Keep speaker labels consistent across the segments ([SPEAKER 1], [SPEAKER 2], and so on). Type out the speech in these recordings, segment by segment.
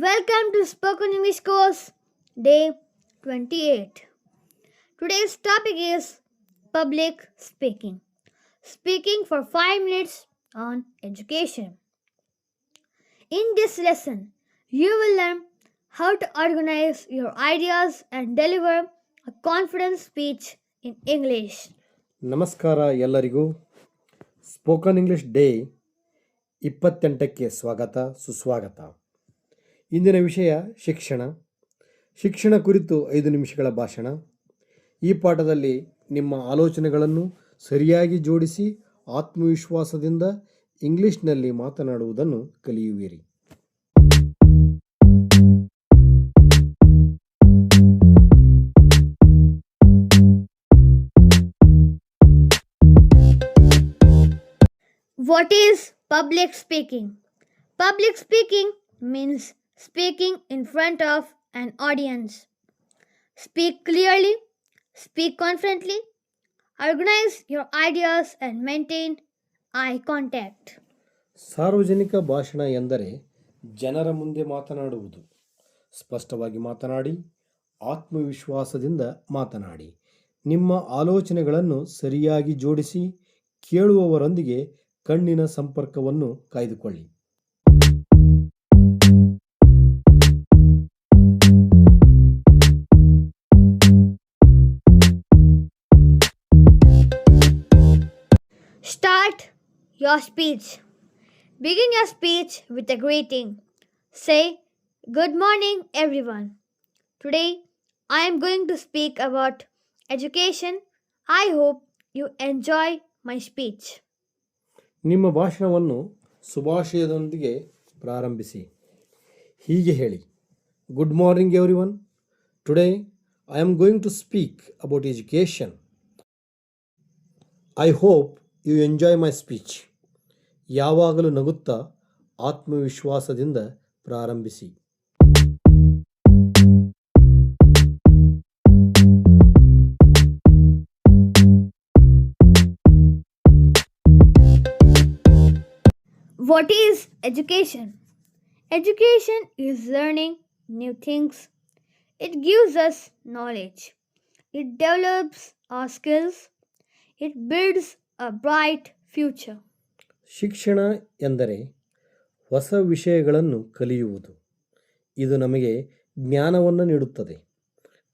[SPEAKER 1] Welcome to Spoken English course, day 28. Today's topic is public speaking. Speaking for 5 minutes on education. In this lesson, you will learn how to organize your ideas and deliver a confident speech in English.
[SPEAKER 2] ನಮಸ್ಕಾರ ಎಲ್ಲರಿಗೂ. Spoken English day 28ಕ್ಕೆ ಸುಸ್ವಾಗತ. ಇಂದಿನ ವಿಷಯ ಶಿಕ್ಷಣ ಕುರಿತು 5 ನಿಮಿಷಗಳ ಭಾಷಣ. ಈ ಪಾಠದಲ್ಲಿ ನಿಮ್ಮ ಆಲೋಚನೆಗಳನ್ನು ಸರಿಯಾಗಿ ಜೋಡಿಸಿ ಆತ್ಮವಿಶ್ವಾಸದಿಂದ ಇಂಗ್ಲಿಷ್ನಲ್ಲಿ ಮಾತನಾಡುವುದನ್ನು ಕಲಿಯುವಿರಿ.
[SPEAKER 1] What is public speaking? Public speaking means speaking in front of an audience. Speak clearly, speak confidently, organize your ideas and maintain eye contact.
[SPEAKER 2] ಸಾರ್ವಜನಿಕ ಭಾಷಣ ಎಂದರೆ ಜನರ ಮುಂದೆ ಮಾತನಾಡುವುದು. ಸ್ಪಷ್ಟವಾಗಿ ಮಾತನಾಡಿ, ಆತ್ಮವಿಶ್ವಾಸದಿಂದ ಮಾತನಾಡಿ. ನಿಮ್ಮ ಆಲೋಚನೆಗಳನ್ನು ಸರಿಯಾಗಿ ಜೋಡಿಸಿ ಕೇಳುವವರೊಂದಿಗೆ ಕಣ್ಣಿನ ಸಂಪರ್ಕವನ್ನು ಕಾಯ್ದುಕೊಳ್ಳಿ.
[SPEAKER 1] Start your speech. Begin your speech with a greeting. Say, "Good morning, everyone. Today I am going to speak about education. I hope you enjoy my speech."
[SPEAKER 2] ನಿಮ್ಮ ಭಾಷಣವನ್ನು ಶುಭಾಶಯದೊಂದಿಗೆ ಪ್ರಾರಂಭಿಸಿ. ಹೀಗೆ ಹೇಳಿ: good morning everyone. Today I am going to speak about education. I hope you enjoy my speech. ಯಾವಾಗಲೂ ನಗುತ್ತಾ ಆತ್ಮವಿಶ್ವಾಸದಿಂದ ಪ್ರಾರಂಭಿಸಿ.
[SPEAKER 1] What is education? Education is learning new things. It gives us knowledge. It develops our skills. It builds a bright future.
[SPEAKER 2] ಶಿಕ್ಷಣ ಎಂದರೆ ಹೊಸ ವಿಷಯಗಳನ್ನು ಕಲಿಯುವುದು. ಇದು ನಮಗೆ ಜ್ಞಾನವನ್ನು ನೀಡುತ್ತದೆ,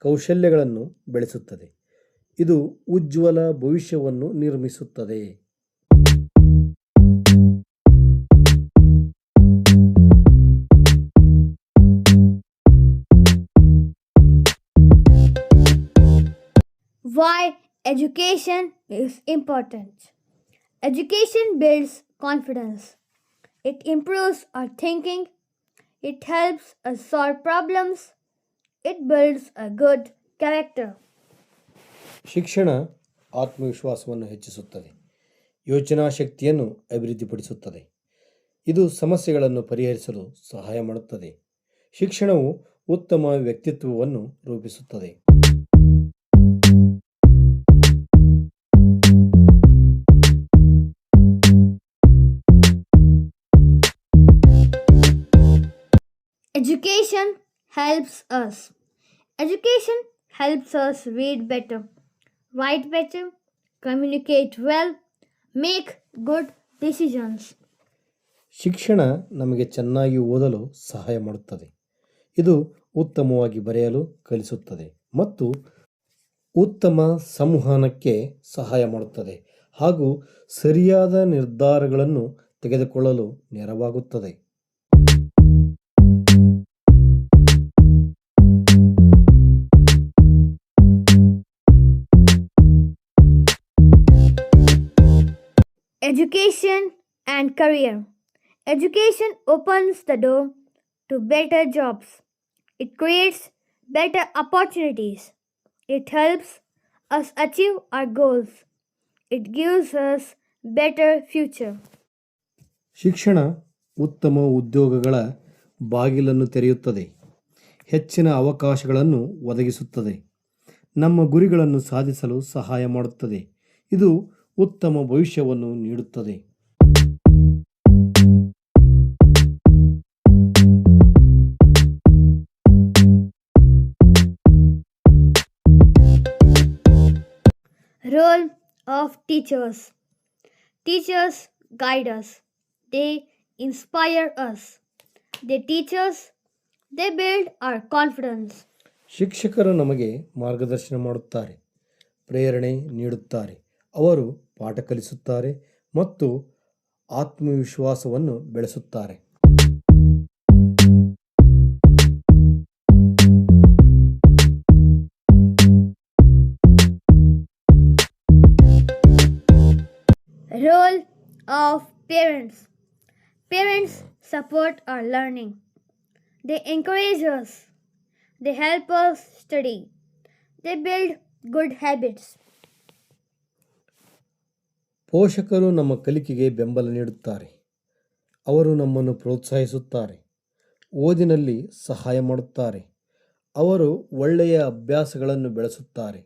[SPEAKER 2] ಕೌಶಲ್ಯಗಳನ್ನು ಬೆಳೆಸುತ್ತದೆ. ಇದು ಉಜ್ವಲ ಭವಿಷ್ಯವನ್ನು ನಿರ್ಮಿಸುತ್ತದೆ.
[SPEAKER 1] Why education is important? Education builds confidence. It improves our thinking. It helps us solve problems. It builds a good character.
[SPEAKER 2] ಶಿಕ್ಷಣ ಆತ್ಮವಿಶ್ವಾಸವನ್ನು ಹೆಚ್ಚಿಸುತ್ತದೆ, ಯೋಚನಾ ಶಕ್ತಿಯನ್ನು ಅಭಿವೃದ್ಧಿಪಡಿಸುತ್ತದೆ. ಇದು ಸಮಸ್ಯೆಗಳನ್ನು ಪರಿಹರಿಸಲು ಸಹಾಯ ಮಾಡುತ್ತದೆ. ಶಿಕ್ಷಣವು ಉತ್ತಮ ವ್ಯಕ್ತಿತ್ವವನ್ನು ರೂಪಿಸುತ್ತದೆ.
[SPEAKER 1] Education helps us. Education helps us read better, write better, communicate well, make good decisions.
[SPEAKER 2] ಶಿಕ್ಷಣ ನಮಗೆ ಚೆನ್ನಾಗಿ ಓದಲು ಸಹಾಯ ಮಾಡುತ್ತದೆ. ಇದು ಉತ್ತಮವಾಗಿ ಬರೆಯಲು ಕಲಿಸುತ್ತದೆ ಮತ್ತು ಉತ್ತಮ ಸಂವಹನಕ್ಕೆ ಸಹಾಯ ಮಾಡುತ್ತದೆ ಹಾಗೂ ಸರಿಯಾದ ನಿರ್ಧಾರಗಳನ್ನು ತೆಗೆದುಕೊಳ್ಳಲು ನೆರವಾಗುತ್ತದೆ.
[SPEAKER 1] Education and career. Education opens the door to better jobs. It creates better opportunities. It helps us achieve our goals. It gives us better future.
[SPEAKER 2] ಶಿಕ್ಷಣ ಉತ್ತಮ ಉದ್ಯೋಗಗಳ ಬಾಗಿಲನ್ನು ತೆರೆಯುತ್ತದೆ, ಹೆಚ್ಚಿನ ಅವಕಾಶಗಳನ್ನು ಒದಗಿಸುತ್ತದೆ, ನಮ್ಮ ಗುರಿಗಳನ್ನು ಸಾಧಿಸಲು ಸಹಾಯ ಮಾಡುತ್ತದೆ. ಇದು ಉತ್ತಮ ಭವಿಷ್ಯವನ್ನು ನೀಡುತ್ತದೆ.
[SPEAKER 1] Role of teachers. Teachers guide us. They inspire us. They teach us. They build our confidence.
[SPEAKER 2] ಶಿಕ್ಷಕರು ನಮಗೆ ಮಾರ್ಗದರ್ಶನ ಮಾಡುತ್ತಾರೆ, ಪ್ರೇರಣೆ ನೀಡುತ್ತಾರೆ. ಅವರು ಪಾಠ ಕಲಿಸುತ್ತಾರೆ ಮತ್ತು ಆತ್ಮವಿಶ್ವಾಸವನ್ನು ಬೆಳೆಸುತ್ತಾರೆ.
[SPEAKER 1] Role of parents. Parents support our learning. They encourage us. They help us study. They build good habits.
[SPEAKER 2] ಪೋಷಕರು ನಮ್ಮ ಕಲಿಕೆಗೆ ಬೆಂಬಲ ನೀಡುತ್ತಾರೆ. ಅವರು ನಮ್ಮನ್ನು ಪ್ರೋತ್ಸಾಹಿಸುತ್ತಾರೆ, ಓದಿನಲ್ಲಿ ಸಹಾಯ ಮಾಡುತ್ತಾರೆ. ಅವರು ಒಳ್ಳೆಯ ಅಭ್ಯಾಸಗಳನ್ನು ಬೆಳೆಸುತ್ತಾರೆ.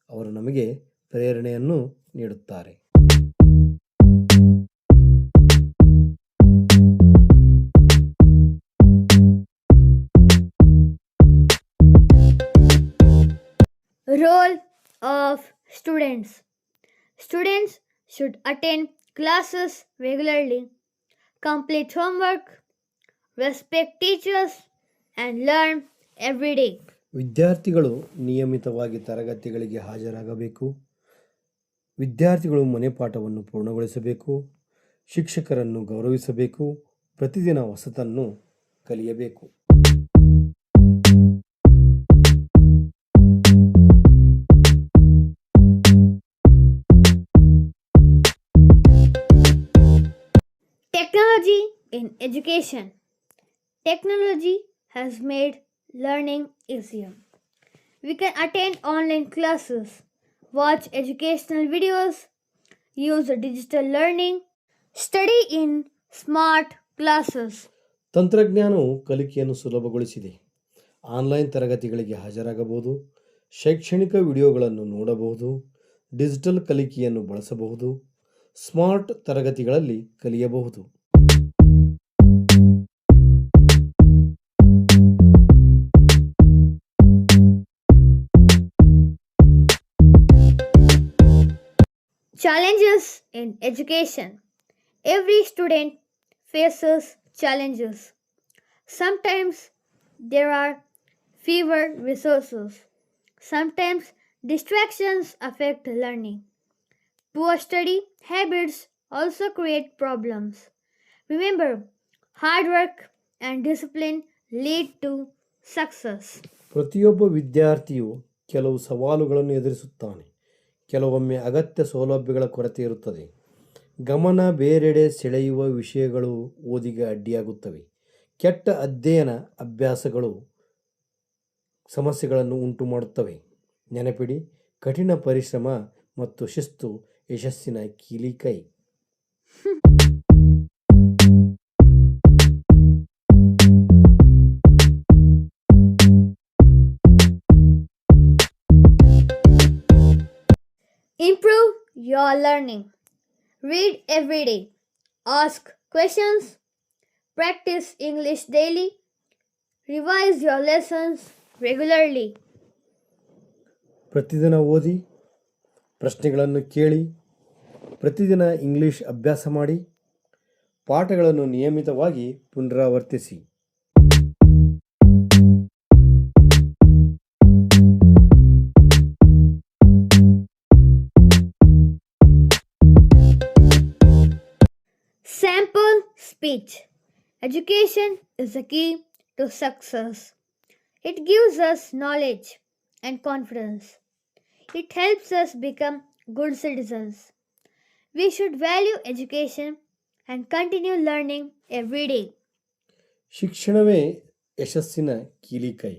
[SPEAKER 2] ಅವರು ನಮಗೆ ಪ್ರೇರಣೆಯನ್ನು ನೀಡುತ್ತಾರೆ.
[SPEAKER 1] Role of students. Students should attend classes regularly, complete homework, respect teachers, and learn every day.
[SPEAKER 2] ವಿದ್ಯಾರ್ಥಿಗಳು ನಿಯಮಿತವಾಗಿ ತರಗತಿಗಳಿಗೆ ಹಾಜರಾಗಬೇಕು. ವಿದ್ಯಾರ್ಥಿಗಳು ಮನೆ ಪಾಠವನ್ನು ಪೂರ್ಣಗೊಳಿಸಬೇಕು. ಶಿಕ್ಷಕರನ್ನು ಗೌರವಿಸಬೇಕು. ಪ್ರತಿದಿನ ಹೊಸತನ್ನು ಕಲಿಯಬೇಕು.
[SPEAKER 1] Technology in education. Technology has made learning easier. We can attend online classes, watch educational videos, use digital learning, study in smart classes.
[SPEAKER 2] ತಂತ್ರಜ್ಞಾನವು ಕಲಿಕೆಯನ್ನು ಸುಲಭಗೊಳಿಸಿದೆ. ಆನ್ಲೈನ್ ತರಗತಿಗಳಿಗೆ ಹಾಜರಾಗಬಹುದು, ಶೈಕ್ಷಣಿಕ ವಿಡಿಯೋಗಳನ್ನು ನೋಡಬಹುದು, ಡಿಜಿಟಲ್ ಕಲಿಕೆಯನ್ನು ಬಳಸಬಹುದು, ಸ್ಮಾರ್ಟ್ ತರಗತಿಗಳಲ್ಲಿ ಕಲಿಯಬಹುದು.
[SPEAKER 1] Challenges in education. Every student faces challenges. Sometimes there are fewer resources. Sometimes distractions affect learning. Poor study habits also create problems. Remember, hard work and discipline lead to success.
[SPEAKER 2] ಪ್ರತಿಯೊಬ್ಬ ವಿದ್ಯಾರ್ಥಿಯು ಕೆಲವು ಸವಾಲುಗಳನ್ನು ಎದುರಿಸುತ್ತಾನೆ. ಕೆಲವೊಮ್ಮೆ ಅಗತ್ಯ ಸೌಲಭ್ಯಗಳ ಕೊರತೆ ಇರುತ್ತದೆ. ಗಮನ ಬೇರೆಡೆ ಸೆಳೆಯುವ ವಿಷಯಗಳು ಓದಿಗೆ ಅಡ್ಡಿಯಾಗುತ್ತವೆ. ಕೆಟ್ಟ ಅಧ್ಯಯನ ಅಭ್ಯಾಸಗಳು ಸಮಸ್ಯೆಗಳನ್ನು ಉಂಟು ಮಾಡುತ್ತವೆ. ನೆನಪಿಡಿ, ಕಠಿಣ ಪರಿಶ್ರಮ ಮತ್ತು ಶಿಸ್ತು ಯಶಸ್ಸಿನ ಕೀಲಿಕೈ.
[SPEAKER 1] Improve your learning. Read every day. Ask questions. Practice English daily. Revise your lessons regularly.
[SPEAKER 2] ಪ್ರತಿದಿನ ಓದಿ, ಪ್ರಶ್ನೆಗಳನ್ನು ಕೇಳಿ, ಪ್ರತಿದಿನ ಇಂಗ್ಲಿಷ್ ಅಭ್ಯಾಸ ಮಾಡಿ, ಪಾಠಗಳನ್ನು ನಿಯಮಿತವಾಗಿ ಪುನರಾವರ್ತಿಸಿ.
[SPEAKER 1] Sample speech. Education is the key to success. It gives us knowledge and confidence. It helps us become good citizens. We should value education and continue learning every day.
[SPEAKER 2] ಶಿಕ್ಷಣವೇ ಯಶಸ್ಸಿನ ಕೀಲಿಕೈ.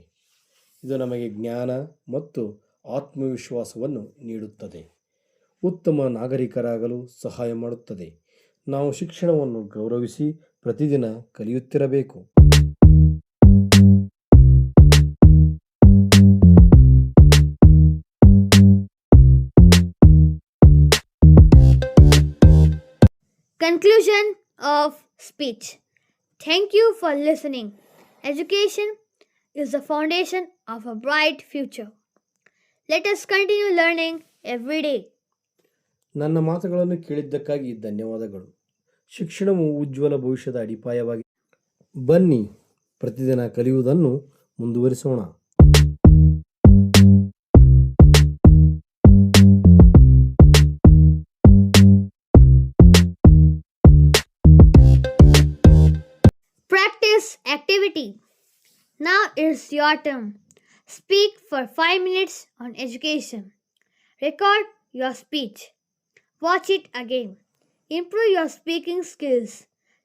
[SPEAKER 2] ಇದು ನಮಗೆ ಜ್ಞಾನ ಮತ್ತು ಆತ್ಮವಿಶ್ವಾಸವನ್ನು ನೀಡುತ್ತದೆ. ಉತ್ತಮ ನಾಗರಿಕರಾಗಲು ಸಹಾಯ ಮಾಡುತ್ತದೆ. ನಾವು ಶಿಕ್ಷಣವನ್ನು ಗೌರವಿಸಿ ಪ್ರತಿದಿನ ಕಲಿಯುತ್ತಿರಬೇಕು.
[SPEAKER 1] Conclusion of speech. Thank you for listening. Education is the foundation of a bright future. Let us continue learning every day.
[SPEAKER 2] ನನ್ನ ಮಾತುಗಳನ್ನು ಕೇಳಿದ್ದಕ್ಕಾಗಿ ಧನ್ಯವಾದಗಳು. ಶಿಕ್ಷಣವು ಉಜ್ವಲ ಭವಿಷ್ಯದ ಅಡಿಪಾಯವಾಗಿದೆ. ಬನ್ನಿ ಪ್ರತಿದಿನ ಕಲಿಯುವುದನ್ನು ಮುಂದುವರಿಸೋಣ.
[SPEAKER 1] Practice activity. Now it's your turn. Speak for 5 minutes on education. Record your speech. Watch it again. Improve your speaking skills.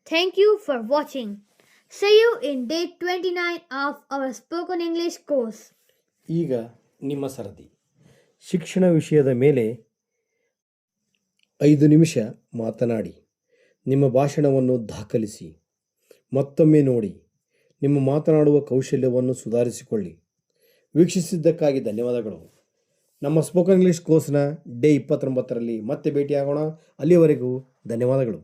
[SPEAKER 1] Thank you for watching. See you in day 29 of our spoken English course.
[SPEAKER 2] ಈಗ ನಿಮ್ಮ ಸರದಿ. ಶಿಕ್ಷಣ ವಿಷಯದ ಮೇಲೆ 5 ನಿಮಿಷ ಮಾತನಾಡಿ. ನಿಮ್ಮ ಭಾಷಣವನ್ನು ದಾಖಲಿಸಿ. ಮತ್ತೊಮ್ಮೆ ನೋಡಿ. ನಿಮ್ಮ ಮಾತನಾಡುವ ಕೌಶಲ್ಯವನ್ನು ಸುಧಾರಿಸಿಕೊಳ್ಳಿ. ವೀಕ್ಷಿಸಿದ್ದಕ್ಕಾಗಿ ಧನ್ಯವಾದಗಳು. ನಮ್ಮ ಸ್ಪೋಕನ್ ಇಂಗ್ಲೀಷ್ ಕೋರ್ಸ್ನ ಡೇ 29ರಲ್ಲಿ ಮತ್ತೆ ಭೇಟಿಯಾಗೋಣ. ಅಲ್ಲಿಯವರೆಗೂ ಧನ್ಯವಾದಗಳು.